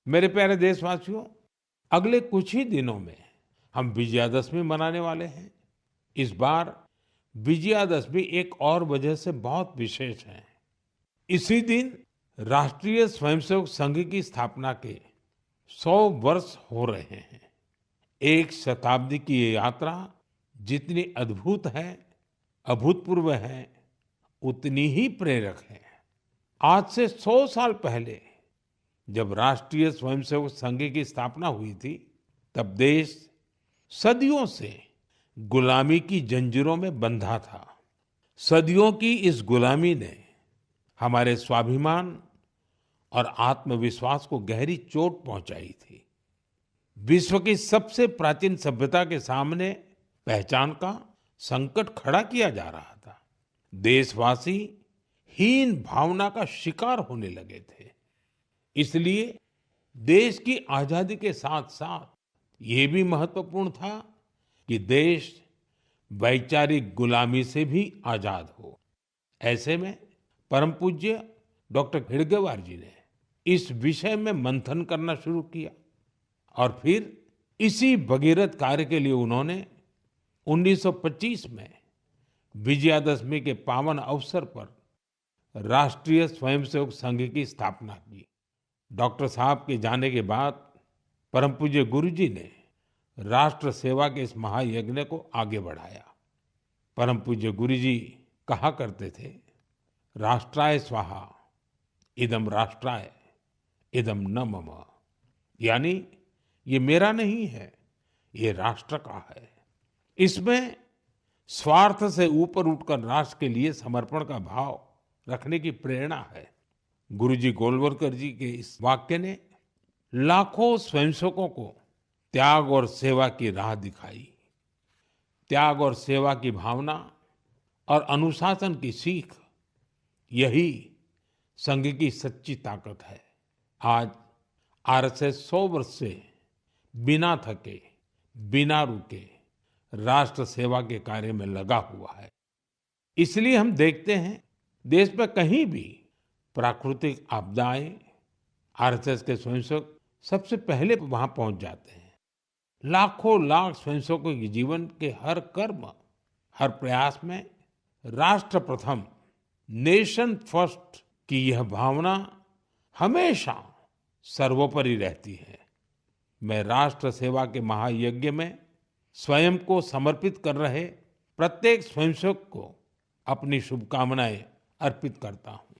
मेरे प्यारे देशवासियों, अगले कुछ ही दिनों में हम विजयादशमी मनाने वाले हैं। इस बार विजयादशमी एक और वजह से बहुत विशेष है। इसी दिन राष्ट्रीय स्वयंसेवक संघ की स्थापना के 100 वर्ष हो रहे हैं। एक शताब्दी की ये यात्रा जितनी अद्भुत है, अभूतपूर्व है, उतनी ही प्रेरक है। आज से 100 साल पहले जब राष्ट्रीय स्वयंसेवक संघ की स्थापना हुई थी, तब देश सदियों से गुलामी की जंजीरों में बंधा था। सदियों की इस गुलामी ने हमारे स्वाभिमान और आत्मविश्वास को गहरी चोट पहुंचाई थी। विश्व की सबसे प्राचीन सभ्यता के सामने पहचान का संकट खड़ा किया जा रहा था। देशवासी हीन भावना का शिकार होने लगे थे। इसलिए देश की आजादी के साथ साथ ये भी महत्वपूर्ण था कि देश वैचारिक गुलामी से भी आजाद हो। ऐसे में परम पूज्य डॉक्टर हेडगेवार जी ने इस विषय में मंथन करना शुरू किया और फिर इसी भगीरथ कार्य के लिए उन्होंने 1925 में विजयादशमी के पावन अवसर पर राष्ट्रीय स्वयंसेवक संघ की स्थापना की। डॉक्टर साहब के जाने के बाद परम पूज्य गुरु जी ने राष्ट्र सेवा के इस महायज्ञ को आगे बढ़ाया। परम पूज्य गुरु जी कहा करते थे, राष्ट्राय स्वाहा इदम राष्ट्राय इदम न मम। यानी ये मेरा नहीं है, ये राष्ट्र का है। इसमें स्वार्थ से ऊपर उठकर राष्ट्र के लिए समर्पण का भाव रखने की प्रेरणा है। गुरुजी गोलवलकर जी के इस वाक्य ने लाखों स्वयंसेवकों को त्याग और सेवा की राह दिखाई। त्याग और सेवा की भावना और अनुशासन की सीख, यही संघ की सच्ची ताकत है। आज आरएसएस 100 वर्ष से बिना थके, बिना रुके राष्ट्र सेवा के कार्य में लगा हुआ है। इसलिए हम देखते हैं देश में कहीं भी प्राकृतिक आपदाएं, आरएसएस के स्वयंसेवक सबसे पहले वहां पहुंच जाते हैं। लाखों लाख स्वयंसेवकों के जीवन के हर कर्म, हर प्रयास में राष्ट्र प्रथम, नेशन फर्स्ट की यह भावना हमेशा सर्वोपरि रहती है। मैं राष्ट्र सेवा के महायज्ञ में स्वयं को समर्पित कर रहे प्रत्येक स्वयंसेवक को अपनी शुभकामनाएं अर्पित करता हूं।